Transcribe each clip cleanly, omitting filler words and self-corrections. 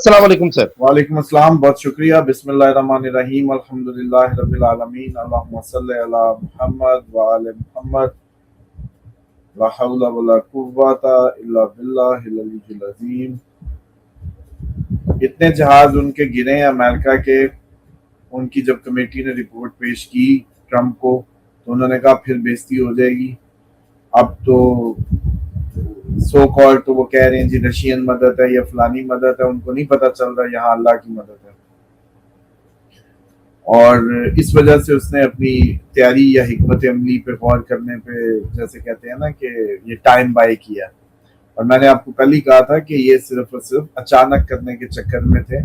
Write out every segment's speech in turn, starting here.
السلام علیکم سر. وعلیکم السلام، بہت شکریہ. بسم اللہ الرحمن الرحیم، الحمدللہ رب العالمین، اللہم صلی علی محمد وآل محمد، لا حول ولا قوۃ الا باللہ العلی العظیم. اتنے جہاز ان کے گرے ہیں امریکہ کے. ان کی جب کمیٹی نے رپورٹ پیش کی ٹرمپ کو تو انہوں نے کہا پھر بےزتی ہو جائے گی. اب تو سو کال تو وہ کہہ رہے ہیں جی رشین مدد ہے یا فلانی مدد ہے، ان کو نہیں پتہ چل رہا یہاں اللہ کی مدد ہے. اور اس وجہ سے اس نے اپنی تیاری یا حکمت عملی پہ غور کرنے پہ جیسے کہتے ہیں نا کہ یہ ٹائم بائی کیا. اور میں نے آپ کو کل ہی کہا تھا کہ یہ صرف اور صرف اچانک کرنے کے چکر میں تھے.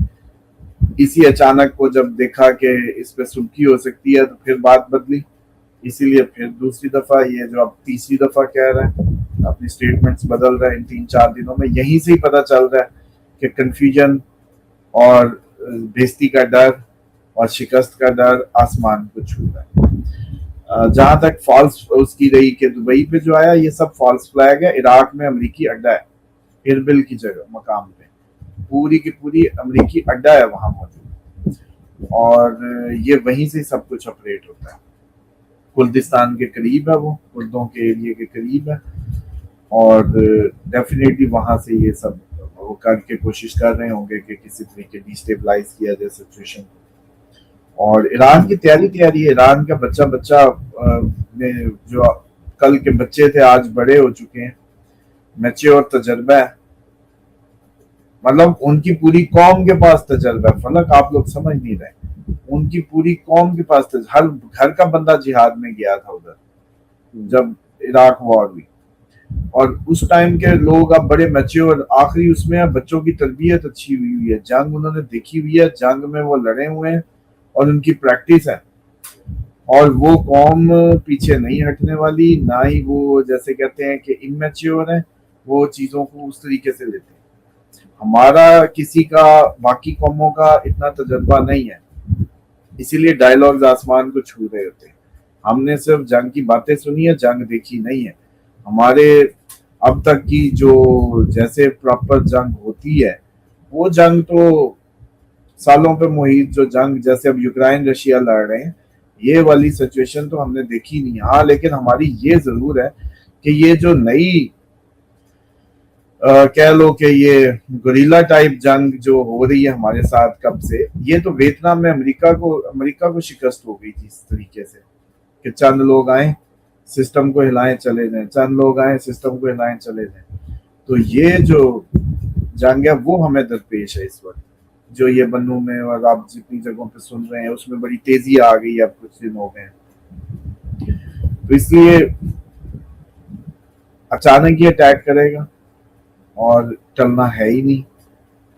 اسی اچانک کو جب دیکھا کہ اس پہ سلکی ہو سکتی ہے تو پھر بات بدلی. اسی لیے پھر دوسری دفعہ یہ جو اب تیسری دفعہ کہہ رہے ہیں اپنی سٹیٹمنٹس بدل رہے ہیں ان 3-4 دنوں میں. یہیں سے ہی پتہ چل رہا ہے کہ کنفیوژن اور بےزتی کا ڈر اور شکست کا ڈر آسمان کو چھو رہا ہے. جہاں تک فالس اس کی رہی کہ دبئی پہ جو آیا یہ سب فالس فلیگ ہے. عراق میں امریکی اڈا ہے اربل کی جگہ مقام پہ، پوری کی پوری امریکی اڈا ہے وہاں موجود، اور یہ وہیں سے سب کچھ آپریٹ ہوتا ہے. کردستان کے قریب ہے، وہ کردوں کے ایریے کے قریب ہے، اور ڈیفینیٹلی وہاں سے یہ سب وہ کر کے کوشش کر رہے ہوں گے کہ کسی طریقے ڈیسٹیبلائز کیا جائے سچویشن کو. اور ایران کی تیاری ہے. ایران کا بچہ میں جو کل کے بچے تھے آج بڑے ہو چکے ہیں، میچور تجربہ ہے. مطلب ان کی پوری قوم کے پاس تجربہ ہے. فلک آپ لوگ سمجھ نہیں رہے، ان کی پوری قوم کے پاس ہر گھر کا بندہ جہاد میں گیا تھا ادھر جب عراق وار ہوئی. اور اس ٹائم کے لوگ اب بڑے میچور آخری اس میں بچوں کی تربیت اچھی ہوئی ہے، جنگ انہوں نے دیکھی ہوئی ہے، جنگ میں وہ لڑے ہوئے ہیں اور ان کی پریکٹس ہے. اور وہ قوم پیچھے نہیں ہٹنے والی، نہ ہی وہ جیسے کہتے ہیں کہ اممیچور ہیں، وہ چیزوں کو اس طریقے سے لیتے ہیں. ہمارا کسی کا باقی قوموں کا اتنا تجربہ نہیں ہے، اسی لیے ڈائیلاگز آسمان کو چھو رہے ہوتے ہیں. ہم نے صرف جنگ کی باتیں سنی ہے، جنگ دیکھی نہیں ہے. ہمارے اب تک کی جو جیسے پراپر جنگ ہوتی ہے وہ جنگ تو سالوں پہ محیط جو جنگ جیسے اب یوکرائن رشیا لڑ رہے ہیں یہ والی سچویشن تو ہم نے دیکھی نہیں. ہاں لیکن ہماری یہ ضرور ہے کہ یہ جو نئی کہہ لو کہ یہ گوریلا ٹائپ جنگ جو ہو رہی ہے ہمارے ساتھ کب سے، یہ تو ویتنام میں امریکہ کو شکست ہو گئی تھی اس طریقے سے کہ چند لوگ آئیں سسٹم کو ہلائیں چلے جائیں، چند لوگ آئیں سسٹم کو ہلائیں چلے جائیں. تو یہ جو جنگ ہے وہ ہمیں درپیش ہے اس وقت، جو یہ بنوں میں اور آپ جتنی جگہوں پہ سن رہے ہیں اس میں بڑی تیزی آ گئی ہے. اب کچھ دن ہو گئے تو اس لیے اچانک یہ اٹیک کرے گا اور ٹلنا ہے ہی نہیں،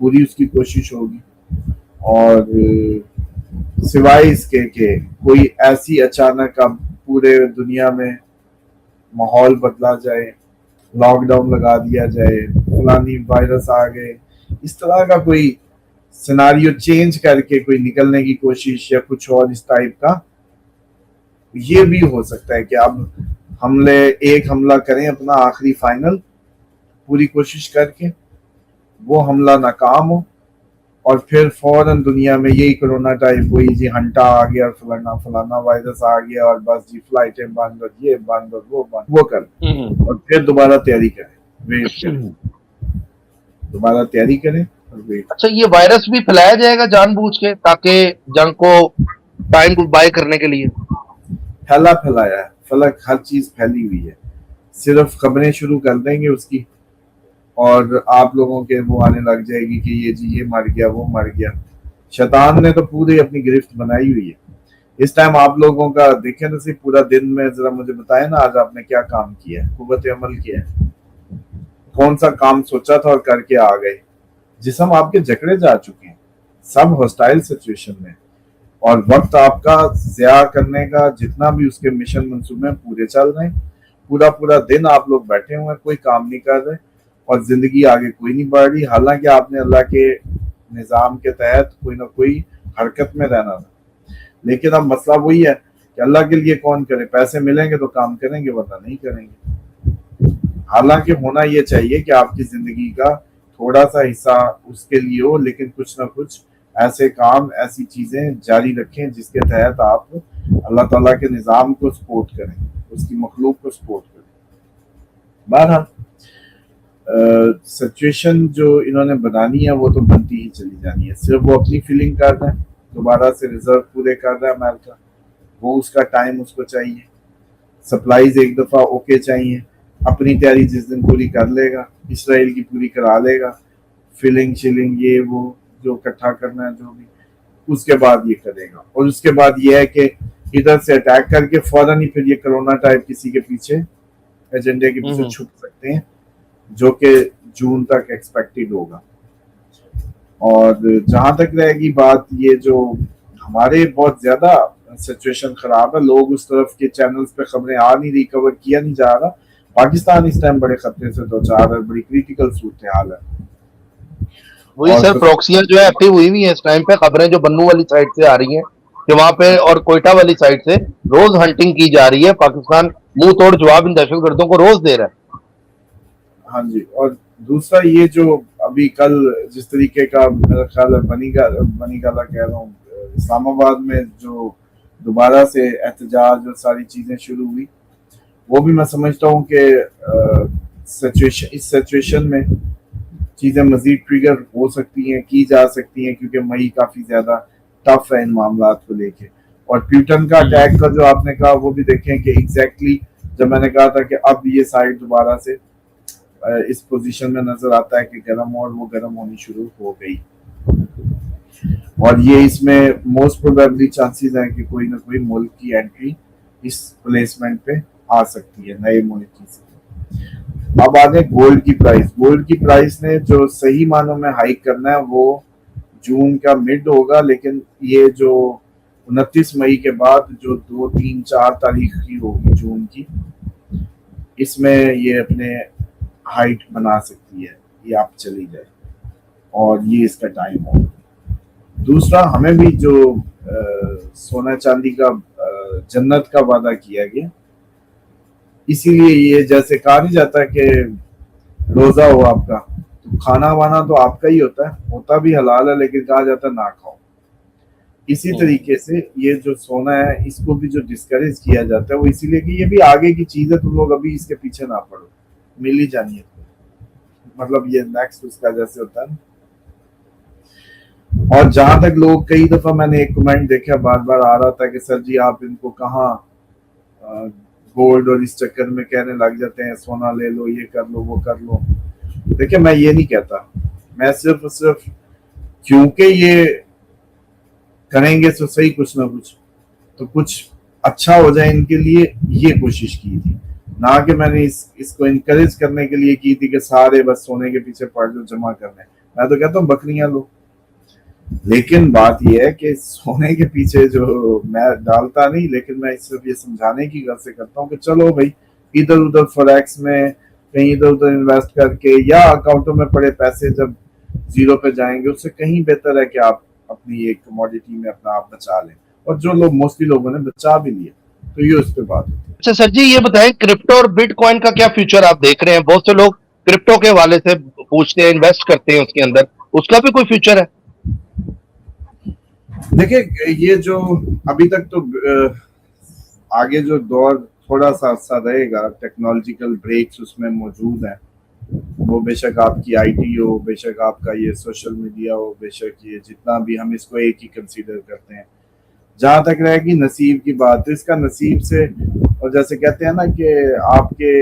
پوری اس کی کوشش ہوگی. اور سوائے اس کے کہ کوئی ایسی اچانک اب پورے دنیا میں ماحول بدلا جائے، لاک ڈاؤن لگا دیا جائے، فلانی وائرس آ گئے، اس طرح کا کوئی سیناریو چینج کر کے کوئی نکلنے کی کوشش یا کچھ اور اس ٹائپ کا، یہ بھی ہو سکتا ہے کہ اب ایک حملہ کریں اپنا آخری فائنل پوری کوشش کر کے، وہ حملہ ناکام ہو اور پھر فوراً دنیا میں یہی کرونا ٹائپ ہوئی جی ہنٹا آ گیا، فلانا وائرس آ گیا اور بس جی فلائٹیں بند اور یہ بند اور وہ بند، وہ کر اور پھر دوبارہ تیاری کریں، ویٹ کریں، دوبارہ تیاری کریں اور ویٹ. اچھا یہ وائرس بھی پھیلایا جائے گا جان بوجھ کے تاکہ جنگ کو ٹائم کو بائی کرنے کے لیے؟ پھیلایا ہے فلک، ہر چیز پھیلی ہوئی ہے، صرف خبریں شروع کر دیں گے اس کی اور آپ لوگوں کے وہ آنے لگ جائے گی کہ یہ جی یہ مر گیا وہ مر گیا. شیطان نے تو پوری اپنی گرفت بنائی ہوئی ہے. اس ٹائم آپ لوگوں کا دیکھیں نا صرف پورا دن میں ذرا مجھے بتائیں نا آج آپ نے کیا کام کیا ہے، قوت عمل کیا ہے، کون سا کام سوچا تھا اور کر کے آ گئے. جسم آپ کے جکڑے جا چکے ہیں سب ہاسٹائل سچویشن میں، اور وقت آپ کا ضیاع کرنے کا جتنا بھی اس کے مشن منصوبے پورے چل رہے ہیں. پورا دن آپ لوگ بیٹھے ہوئے ہیں، کوئی کام نہیں کر رہے اور زندگی آگے کوئی نہیں بڑھ رہی، حالانکہ آپ نے اللہ کے نظام کے تحت کوئی نہ کوئی حرکت میں رہنا تھا. لیکن اب مسئلہ وہی ہے کہ اللہ کے لیے کون کرے، پیسے ملیں گے تو کام کریں گے ورنہ نہیں کریں گے. حالانکہ ہونا یہ چاہیے کہ آپ کی زندگی کا تھوڑا سا حصہ اس کے لیے ہو, لیکن کچھ نہ کچھ ایسے کام, ایسی چیزیں جاری رکھیں جس کے تحت آپ اللہ تعالیٰ کے نظام کو سپورٹ کریں, اس کی مخلوق کو سپورٹ کریں. بہرحال سچویشن جو انہوں نے بنانی ہے وہ تو بنتی ہی چلی جانی ہے. صرف وہ اپنی فیلنگ کر رہے ہیں, دوبارہ سے ریزرو پورے کر رہا ہے امریکہ, وہ اس کا ٹائم اس کو چاہیے, سپلائیز ایک دفعہ اوکے چاہیے, اپنی تیاری جس دن پوری کر لے گا, اسرائیل کی پوری کرا لے گا, فلنگ شلنگ یہ وہ جو اکٹھا کرنا ہے جو بھی, اس کے بعد یہ کرے گا. اور اس کے بعد یہ ہے کہ ادھر سے اٹیک کر کے فوراً ہی پھر یہ کرونا ٹائپ کسی کے پیچھے ایجنڈے کے پیچھے چھپ سکتے ہیں, جو کہ جون تک ایکسپیکٹڈ ہوگا. اور جہاں تک رہے گی بات, یہ جو ہمارے بہت زیادہ سچویشن خراب ہے, لوگ اس طرف کے چینلز پہ خبریں آ نہیں رہی, کور کیا نہیں جا رہا. پاکستان اس ٹائم بڑے خطرے سے دو چار ہے, بڑی کریٹیکل صورتحال ہے. وہی سر, پروکسیاں جو ہے ایکٹیو ہوئی ہوئی ہیں اس ٹائم پہ. خبریں جو بنو والی سائڈ سے آ رہی ہیں کہ وہاں پہ اور کوئٹہ والی سائڈ سے روز ہنٹنگ کی جا رہی ہے. پاکستان منہ توڑ جواب ان دہشت گردوں کو روز دے رہا ہے. ہاں جی. اور دوسرا یہ جو ابھی کل جس طریقے کا میرا خیال ہے بنی گالا کہہ رہا ہوں, اسلام آباد میں جو دوبارہ سے احتجاج اور ساری چیزیں شروع ہوئی, وہ بھی میں سمجھتا ہوں کہ اس سچویشن میں چیزیں مزید ٹریگر ہو سکتی ہیں, کی جا سکتی ہیں, کیونکہ مئی کافی زیادہ ٹف ہے ان معاملات کو لے کے. اور پیوٹن کا اٹیک کا جو آپ نے کہا وہ بھی دیکھیں کہ ایگزیکٹلی جب میں نے کہا تھا کہ اب یہ سائڈ دوبارہ سے اس پوزیشن میں نظر آتا ہے کہ گرم, اور وہ گرم ہونی شروع ہو گئی. اور یہ اس میں موسٹ پروبیبلی چانسز ہیں کہ کوئی نہ کوئی ملک کی انٹری اس پلیسمنٹ پہ آ سکتی ہے, نئے ملک کی سے. اب آگے گولڈ کی پرائس. گولڈ کی پرائس نے جو صحیح معنوں میں ہائیک کرنا ہے وہ جون کا مڈ ہوگا, لیکن یہ جو 29 مئی کے بعد جو 2, 3, 4 تاریخ کی ہوگی جون کی, اس میں یہ اپنے ہائٹ بنا سکتی ہے, یہ آپ چلی جائے, اور یہ اس کا ٹائم ہوگا. دوسرا, ہمیں بھی جو سونا چاندی کا جنت کا وعدہ کیا گیا, اسی لیے یہ جیسے کہا نہیں جاتا کہ روزہ ہو آپ کا تو کھانا وانا تو آپ کا ہی ہوتا بھی حلال ہے, لیکن کہا جاتا ہے نہ کھاؤ. اسی طریقے سے یہ جو سونا ہے اس کو بھی جو ڈسکریج کیا جاتا ہے وہ اسی لیے کہ یہ بھی آگے کی چیز ہے, تم لوگ ابھی اس کے پیچھے نہ پڑو, مل ہی جانی ہے. مطلب یہ نیکسٹ اس کا جیسے ہوتا ہے. اور جہاں تک لوگ, کئی دفعہ میں نے ایک کمنٹ دیکھا بار بار آ رہا تھا کہ سر جی آپ ان کو کہاں گولڈ اور اس چکر میں کہنے لگ جاتے ہیں سونا لے لو, یہ کر لو, وہ کر لو. دیکھیں میں یہ نہیں کہتا, میں صرف کیونکہ یہ کریں گے تو صحیح کچھ نہ کچھ تو کچھ اچھا ہو جائے ان کے لیے, یہ کوشش کی تھی. نہ کہ میں نے اس کو انکریج کرنے کے لیے کی تھی کہ سارے بس سونے کے پیچھے پڑ جاؤ, جمع کرنے. میں تو کہتا ہوں بکریاں لو, لیکن بات یہ ہے کہ سونے کے پیچھے جو میں ڈالتا نہیں, لیکن میں صرف یہ سمجھانے کی غرض سے کرتا ہوں کہ چلو بھائی ادھر ادھر فوریکس میں کہیں ادھر ادھر انویسٹ کر کے, یا اکاؤنٹوں میں پڑے پیسے جب زیرو پہ جائیں گے, اس سے کہیں بہتر ہے کہ آپ اپنی ایک کموڈیٹی میں اپنا آپ بچا لیں. اور جو لوگ موسٹلی لوگوں نے بچا بھی لیا, تو یہ اس پہ بات ہوتی ہے. اچھا سر جی, یہ بتائیں کرپٹو اور بٹ کوائن کا کیا فیوچر آپ دیکھ رہے ہیں؟ بہت سے لوگ کرپٹو کے حوالے سے پوچھتے ہیں, انویسٹ کرتے ہیں اس کے اندر, اس کا بھی کوئی فیوچر ہے؟ دیکھیں یہ جو ابھی تک تو آگے جو دور تھوڑا سا عرصہ رہے گا, ٹیکنالوجیکل بریکس اس میں موجود ہیں. وہ بے شک آپ کی آئی ٹی ہو, بے شک آپ کا یہ سوشل میڈیا ہو, بے شک یہ جتنا بھی ہم اس کو ایک ہی کنسیڈر کرتے ہیں. جہاں تک رہے گی نصیب کی بات, تو اس کا نصیب سے, اور جیسے کہتے ہیں نا کہ آپ کے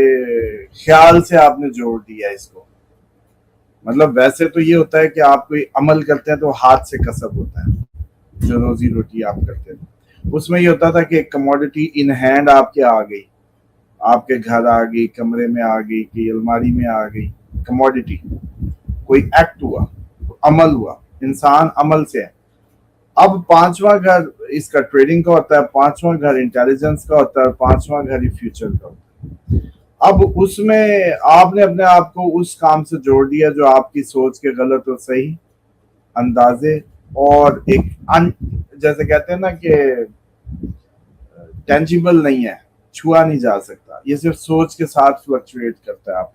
خیال سے آپ نے جوڑ دیا اس کو. مطلب ویسے تو یہ ہوتا ہے کہ آپ کوئی عمل کرتے ہیں تو ہاتھ سے کسب ہوتا ہے, جو روزی روٹی آپ کرتے تھے. اس میں یہ ہوتا تھا کہ ایک کموڈیٹی ان ہینڈ آپ کے آ گئی, آپ کے گھر آ گئی, کمرے میں آ گئی, کہ الماری میں آ گئی. کموڈیٹی, کوئی ایکٹ ہوا, عمل ہوا, انسان عمل سے ہے. اب 5واں گھر اس کا ٹریڈنگ کا ہوتا ہے, 5واں گھر انٹیلیجنس کا ہوتا ہے, 5واں گھر ہی فیوچر کا ہوتا ہے. اب اس میں آپ نے اپنے آپ کو اس کام سے جوڑ دیا جو آپ کی سوچ کے غلط اور صحیح اندازے, اور ایک جیسے کہتے ہیں نا کہ ٹینجیبل نہیں ہے, چھوا نہیں جا سکتا, یہ صرف سوچ کے ساتھ فلکچویٹ کرتا ہے آپ.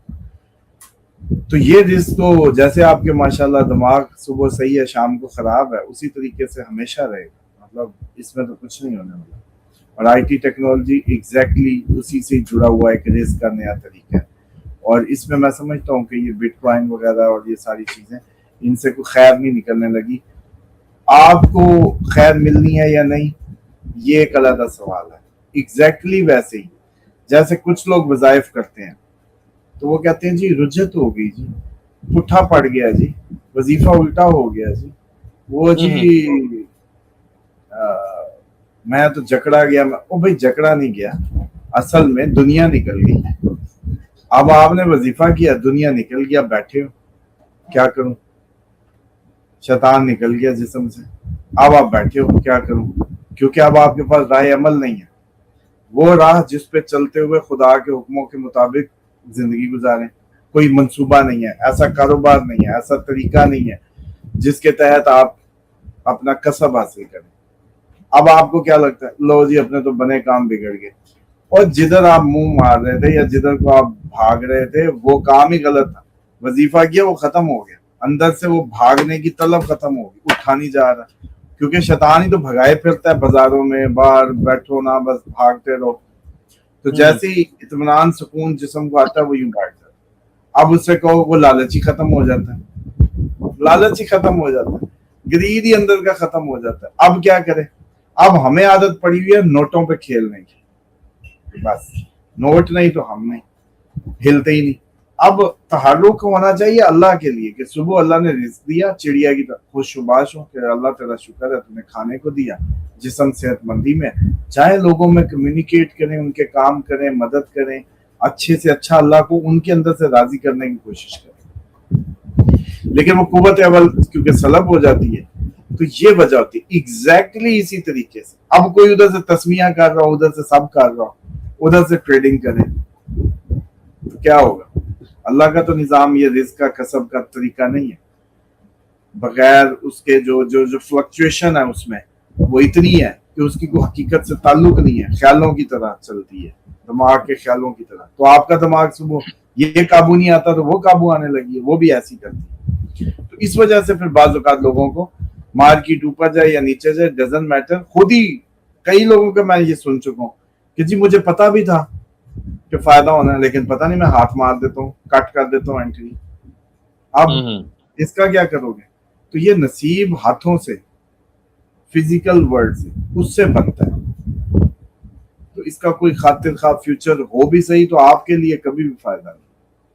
تو یہ رزق تو جیسے آپ کے ماشاءاللہ دماغ صبح صحیح ہے شام کو خراب ہے اسی طریقے سے ہمیشہ رہے گا, مطلب اس میں تو کچھ نہیں ہونے والا. اور آئی ٹی ٹیکنالوجی ایگزیکٹلی اسی سے جڑا ہوا ایک رزق کا نیا طریقہ ہے, اور اس میں میں سمجھتا ہوں کہ یہ بٹ کوائن وغیرہ اور یہ ساری چیزیں ان سے کوئی خیر نہیں نکلنے لگی. آپ کو خیر ملنی ہے یا نہیں یہ ایک علیحدہ سوال ہے. ایگزیکٹلی ویسے ہی جیسے کچھ لوگ وظائف کرتے ہیں تو وہ کہتے ہیں جی رجت ہو گئی جی, پٹھا پڑ گیا جی, وظیفہ الٹا ہو گیا جی, وہ جی میں تو جکڑا گیا. او بھائی جکڑا نہیں گیا, اصل میں دنیا نکل گئی. اب آپ نے وظیفہ کیا دنیا نکل گیا, بیٹھے ہو کیا کروں, شیطان نکل گیا جسم سے, اب آپ بیٹھے ہو کیا کروں, کیونکہ اب آپ کے پاس راہ عمل نہیں ہے, وہ راہ جس پہ چلتے ہوئے خدا کے حکموں کے مطابق زندگی گزاریں. کوئی منصوبہ نہیں ہے, ایسا کاروبار نہیں ہے, ایسا طریقہ نہیں ہے جس کے تحت آپ اپنا کسب حاصل کریں. اب آپ کو کیا لگتا ہے لو جی اپنے تو بنے کام بگڑ گئے, اور جدھر آپ منہ مار رہے تھے یا جدھر کو آپ بھاگ رہے تھے وہ کام ہی غلط تھا. وظیفہ کیا وہ ختم ہو گیا, اندر سے وہ بھاگنے کی طلب ختم ہو گئی, اٹھا نہیں جا رہا, کیونکہ شیطان ہی تو بھگائے پھرتا ہے بازاروں میں, باہر بیٹھو نا بس بھاگتے رہو. تو جیسے ہی اطمینان سکون جسم کو آتا ہے وہ یوں بیٹھ جاتا ہے. اب اس سے کہو وہ لالچ ہی ختم ہو جاتا ہے, لالچ ہی ختم ہو جاتا ہے, گرید ہی اندر کا ختم ہو جاتا ہے. اب کیا کرے, اب ہمیں عادت پڑی ہوئی ہے نوٹوں پہ کھیلنے کی, بس نوٹ نہیں تو ہم نہیں, ہلتے ہی نہیں. اب تحرک ہونا چاہیے اللہ کے لیے کہ صبح اللہ نے رزق دیا, چڑیا کی طرح خوش شباش ہو کہ اللہ تیرا شکر ہے تمہیں کھانے کو دیا, جسم صحت مندی میں, چاہے لوگوں میں کمیونیکیٹ کریں, ان کے کام کریں, مدد کریں, اچھے سے اچھا اللہ کو ان کے اندر سے راضی کرنے کی کوشش کریں. لیکن وہ قوت اول کیونکہ سلب ہو جاتی ہے تو یہ وجہ ہوتی ہے. ایگزیکٹلی اسی طریقے سے اب کوئی ادھر سے تسمیہ کر رہا ہو, ادھر سے سب کر رہا ہو, ادھر سے ٹریڈنگ کرے تو کیا ہوگا. اللہ کا تو نظام یہ رزق کا کسب کا طریقہ نہیں ہے, بغیر اس کے جو فلکچویشن ہے اس میں وہ اتنی ہے کہ اس کی کوئی حقیقت سے تعلق نہیں ہے, خیالوں کی طرح چلتی ہے, دماغ کے خیالوں کی طرح. تو آپ کا دماغ صبح یہ قابو نہیں آتا تو وہ قابو آنے لگی ہے, وہ بھی ایسی کرتی ہے. تو اس وجہ سے پھر بعض اوقات لوگوں کو مارکیٹ اوپر جائے یا نیچے جائے ڈزنٹ میٹر. خود ہی کئی لوگوں کے میں یہ سن چکا ہوں کہ جی مجھے پتا بھی تھا کہ فائدہ ہونا ہے لیکن پتہ نہیں میں ہاتھ مار دیتا ہوں, کٹ کر دیتا ہوں انٹری. اب اس کا کیا کرو گے. تو یہ نصیب ہاتھوں سے, فزیکل ورلڈ سے, اس سے بنتا ہے. تو اس کا کوئی خاطر خواہ فیوچر ہو بھی صحیح تو آپ کے لیے کبھی بھی فائدہ نہیں.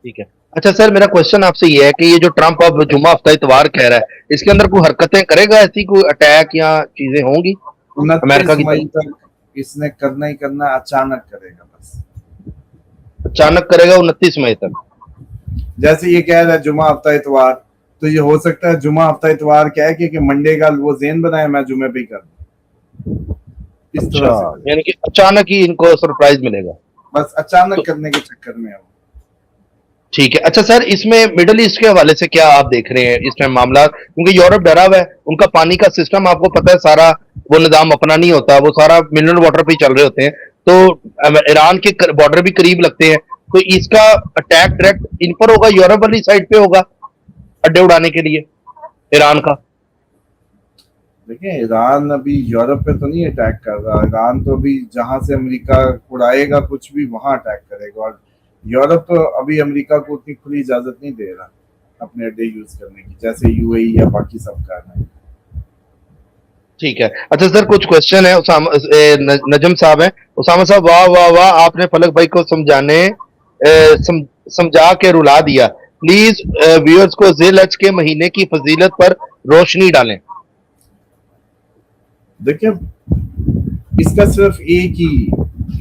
ٹھیک ہے. اچھا سر میرا کوشچن آپ سے یہ ہے کہ یہ جو ٹرمپ اب جمعہ ہفتہ اتوار کہہ رہا ہے اس کے اندر کوئی حرکتیں کرے گا, ایسی کوئی اٹیک یا چیزیں ہوں گی 29 امریکہ کی مئی تک اس نے کرنا ہی کرنا, اچانک کرے گا, بس اچانک کرے گا 29 مئی تک. جیسے یہ کہہ رہا ہے جمعہ ہفتہ اتوار, تو یہ ہو سکتا ہے جمعہ ہفتہ اتوار کہہ کے کہ منڈے کا وہ ذہن بنائے میں جمعے پہ ہی کر دوں. اس طرح سے یعنی کہ اچانک ہی ان کو سرپرائز ملے گا, بس اچانک کرنے کے چکر میں ہے. ٹھیک ہے. اچھا سر اس میں مڈل ایسٹ کے حوالے سے کیا آپ دیکھ رہے ہیں اس ٹائم معاملات, کیونکہ یورپ ڈرا ہوا ہے, ان کا پانی کا سسٹم آپ کو پتہ ہے سارا وہ نظام اپنا نہیں ہوتا, وہ سارا منرل واٹر پہ ہی چل رہے ہوتے ہیں, تو ایران کے بارڈر بھی قریب لگتے ہیں, تو اس کا اٹیک ڈائریکٹ ان پر ہوگا, یورپ والی سائڈ پہ ہوگا اڈے اڑانے کے لیے ایران کا. دیکھیں ایران ابھی یورپ پہ تو نہیں اٹیک کر رہا, ایران تو ابھی جہاں سے امریکہ اڑائے گا کچھ بھی وہاں اٹیک کرے گا, اور یورپ ابھی امریکہ کو اتنی کھلی اجازت نہیں دے رہا اپنے اڈے یوز کرنے کی جیسے یو اے ای یا باقی سب کر رہے ہیں. ٹھیک ہے. اچھا سر کچھ کوشچن ہے, نجم صاحب ہیں, اسامہ صاحب واہ واہ واہ آپ نے فلک بھائی کو سمجھا کے رلا دیا, پلیز ویورز کو ذی الحج کے مہینے کی فضیلت پر روشنی ڈالیں. دیکھیں اس کا صرف ایک ہی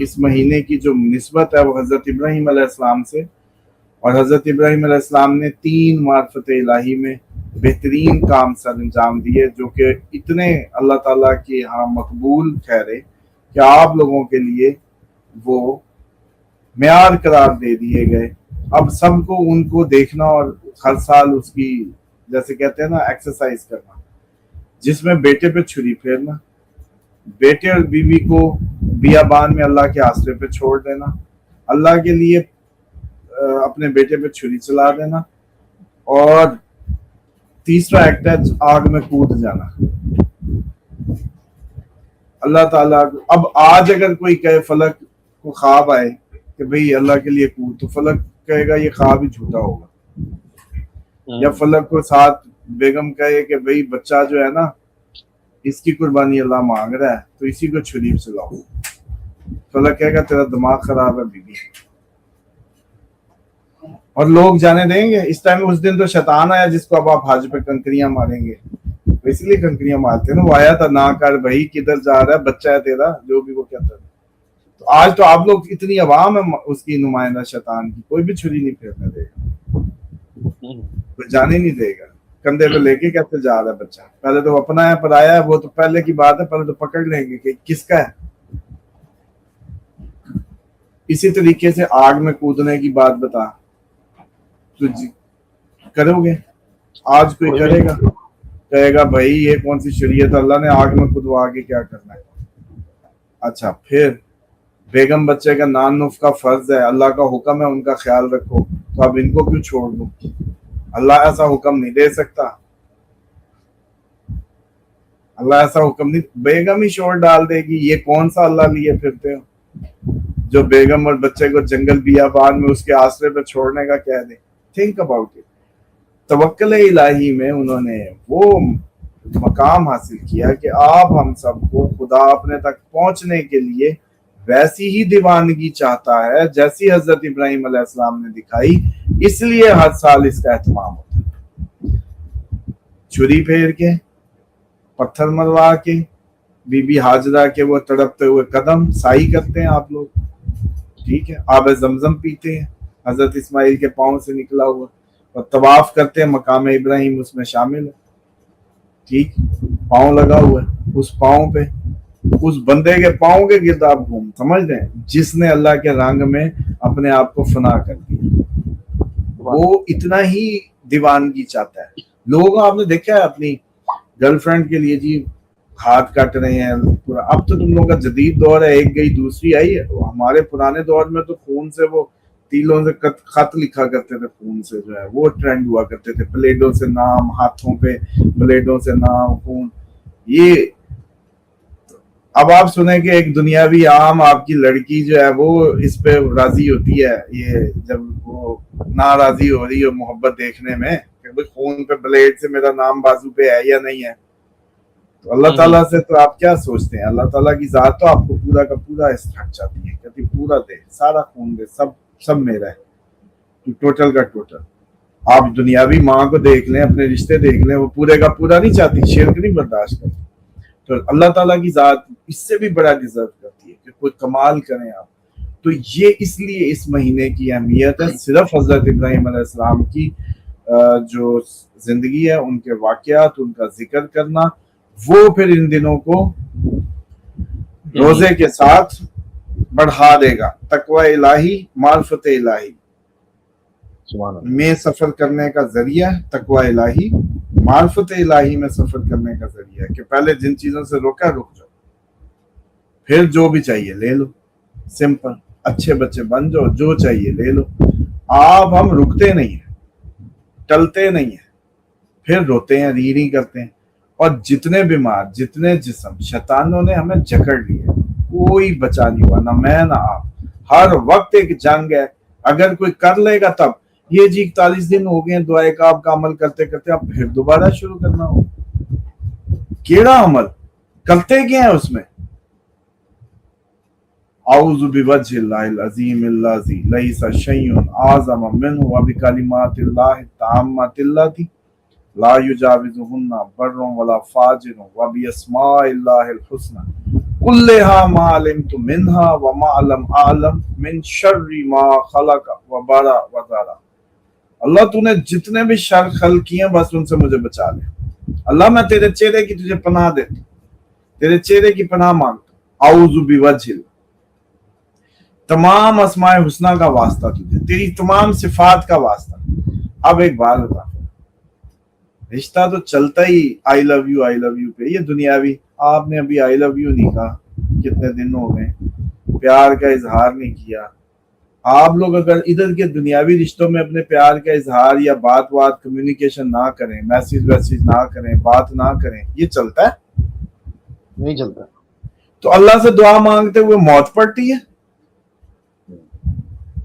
اس مہینے کی جو نسبت ہے وہ حضرت ابراہیم علیہ السلام سے, اور حضرت ابراہیم علیہ السلام نے 3 معرفت الہی میں بہترین کام سر انجام دیے جو کہ اتنے اللہ تعالیٰ کے ہاں مقبول ٹھہرے کہ آپ لوگوں کے لیے وہ معیار قرار دے دیے گئے. اب سب کو ان کو دیکھنا اور ہر سال اس کی جیسے کہتے ہیں نا ایکسرسائز کرنا, جس میں بیٹے پہ چھری پھیرنا, بیٹے اور بیوی کو بیابان میں اللہ کے آسرے پہ چھوڑ دینا, اللہ کے لیے اپنے بیٹے پہ چھری چلا دینا, اور تیسرا ایکٹ ہے آگ میں کود جانا. اللہ تعالیٰ اب آج اگر کوئی کہے فلک کو خواب آئے کہ بھئی اللہ کے لیے کود، تو فلک کہے گا یہ خواب ہی جھوٹا ہوگا. یا فلک کو ساتھ بیگم کہے کہ بھئی بچہ جو ہے نا اس کی قربانی اللہ مانگ رہا ہے تو اسی کو چھری سے لاؤ، فلک کہے گا تیرا دماغ خراب ہے بی بی. اور لوگ جانے دیں گے اس ٹائم. اس دن تو شیطان آیا جس کو اب آپ حج پہ کنکریاں ماریں گے، اس لیے کنکریاں مارتے ہیں نا. وہ آیا تھا نہ کر بھائی کدھر جا رہا ہے، بچہ ہے تیرا، جو بھی وہ کہتا ہے. تو آج تو آپ لوگ اتنی عوام ہے اس کی نمائندہ شیطان کی، کوئی بھی چھری نہیں پھیرنے دے گا، کوئی جانے نہیں دے گا. کندھے پہ لے کے کیسے جا رہا ہے بچہ؟ پہلے تو اپنا ہے پرایا ہے وہ تو پہلے کی بات ہے، پہلے تو پکڑ لیں گے کہ کس کا ہے. اسی طریقے سے آگ میں کودنے کی بات بتا تو کرو گے؟ آج کوئی کرے گا؟ کہے گا بھائی یہ کون سی شریعت، اللہ نے آگ میں کودوا کے کیا کرنا ہے. اچھا پھر بیگم بچے کا نان نف کا فرض ہے، اللہ کا حکم ہے ان کا خیال رکھو، تو اب ان کو کیوں چھوڑ دو؟ اللہ ایسا حکم نہیں دے سکتا. اللہ ایسا حکم نہیں، بیگم ہی شور ڈال دے گی. یہ کون سا اللہ لیے پھرتے ہو جو بیگم اور بچے کو جنگل بیابان میں اس کے آسرے پہ چھوڑنے کا کہہ دے؟ Think about it. توکل الہی میں انہوں نے وہ مقام حاصل کیا کہ آپ ہم سب کو خدا اپنے تک پہنچنے کے لیے ویسی ہی دیوانگی چاہتا ہے جیسی حضرت ابراہیم علیہ السلام نے دکھائی. اس لیے ہر سال اس کا اہتمام ہوتا ہے. چھری پھیر کے، پتھر مروا کے، بی بی حاجرہ کے وہ تڑپتے ہوئے قدم سائی کرتے ہیں آپ لوگ، ٹھیک ہے. آب زمزم پیتے ہیں حضرت اسماعیل کے پاؤں سے نکلا ہوا، اور طواف کرتے ہیں، مقام ابراہیم اس میں شامل ہے، ٹھیک. پاؤں لگا ہوا ہے، اس پاؤں پہ اس بندے کے پاؤں کے گرد آپ گھوم، سمجھ رہے ہیں، جس نے اللہ کے رنگ میں اپنے آپ کو فنا کر دیا. وہ اتنا ہی دیوانگی چاہتا ہے. لوگ آپ نے دیکھا ہے اپنی گرل فرینڈ کے لیے جی ہاتھ کاٹ رہے ہیں. اب تو تم لوگوں کا جدید دور ہے، ایک گئی دوسری آئی ہے. ہمارے پرانے دور میں تو خون سے وہ تیلوں سے خط لکھا کرتے تھے، خون سے جو ہے وہ ٹرینڈ ہوا کرتے تھے، بلیڈوں سے نام، ہاتھوں پہ بلیڈوں سے نام، خون. یہ اب آپ سنیں کہ ایک دنیاوی عام آپ کی لڑکی جو ہے وہ اس پہ راضی ہوتی ہے، یہ جب وہ ناراضی ہو رہی ہے محبت دیکھنے میں کہ خون پہ بلیڈ سے میرا نام بازو پہ ہے یا نہیں ہے. تو اللہ تعالیٰ سے تو آپ کیا سوچتے ہیں؟ اللہ تعالیٰ کی ذات تو آپ کو پورا کا پورا استحق چاہتی ہے، کہتی پورا دے، سارا خون دے، سب میرا ہے، ٹوٹل کا ٹوٹل. آپ دنیاوی ماں کو دیکھ لیں، اپنے رشتے دیکھ لیں، وہ پورے کا پورا نہیں چاہتی، شرک نہیں برداشت کرتی. تو اللہ تعالیٰ کی ذات اس سے بھی بڑا ڈیزرو کرتی ہے کہ کوئی کمال کریں آپ. تو یہ اس لیے اس مہینے کی اہمیت ہے. صرف حضرت ابراہیم علیہ السلام کی جو زندگی ہے، ان کے واقعات، ان کا ذکر کرنا، وہ پھر ان دنوں کو روزے کے ساتھ بڑھا دے گا. تقوی الہی، معرفت الہی میں سفر کرنے کا ذریعہ، تقوی الہی معرفت الہی میں سفر کرنے کا ذریعہ ہے کہ پہلے جن چیزوں سے روکا رک جاؤ، پھر جو بھی چاہیے لے لو. سمپل، اچھے بچے بن جاؤ، جو چاہیے لے لو. آپ ہم رکتے نہیں ہیں، ٹلتے نہیں ہیں، پھر روتے ہیں، ری کرتے ہیں. اور جتنے بیمار، جتنے جسم شیطانوں نے ہمیں جکڑ لیے، کوئی بچا نہیں ہوا، نہ میں نہ آپ. ہر وقت ایک جنگ ہے. اگر کوئی کر لے گا تب یہ جی 41 دن ہو گئے دعائے کعب کا عمل کرتے کرتے، اب پھر دوبارہ شروع کرنا ہو. کیڑا عمل کرتے کیا ہے اس میں؟ اعوذ بوجہ اللہ العظیم الذی لیس شیء اعظم منہ وبکلمات اللہ التامات اللتی لا یجاوزہن بر ولا فاجر وباسماء اللہ الحسنى کلھا ما علمت منہا وما لم اعلم من شر ما خلق وبرا وذرا. اللہ تو نے جتنے بھی شر خلق کیے بس ان سے مجھے بچا لے. اللہ میں تیرے چہرے کی تجھے پناہ دیتا ہوں، تیرے چہرے کی پناہ مانگتا ہوں. اعوذ بوجہ اللہ، تمام اسماء حسنہ کا واسطہ تجھے، تیری تمام صفات کا واسطہ. اب ایک بات بتا، رشتہ تو چلتا ہی آئی لو یو پہ، یہ دنیاوی. آپ نے ابھی آئی لو یو نہیں کہا، کتنے دن ہو گئے، پیار کا اظہار نہیں کیا، آپ لوگ اگر ادھر کے دنیاوی رشتوں میں اپنے پیار کا اظہار یا بات کمیونیکیشن نہ کریں، میسیج نہ کریں، بات نہ کریں، یہ چلتا ہے؟ نہیں چلتا. تو اللہ سے دعا مانگتے ہوئے موت پڑتی ہے.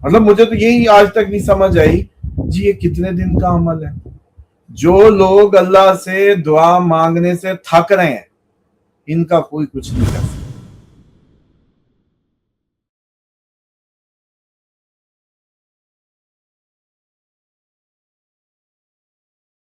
مطلب مجھے تو یہی آج تک نہیں سمجھ آئی جی یہ کتنے دن کا عمل ہے. جو لوگ اللہ سے دعا مانگنے سے تھک رہے ہیں ان کا کوئی کچھ نہیں کر سکتا.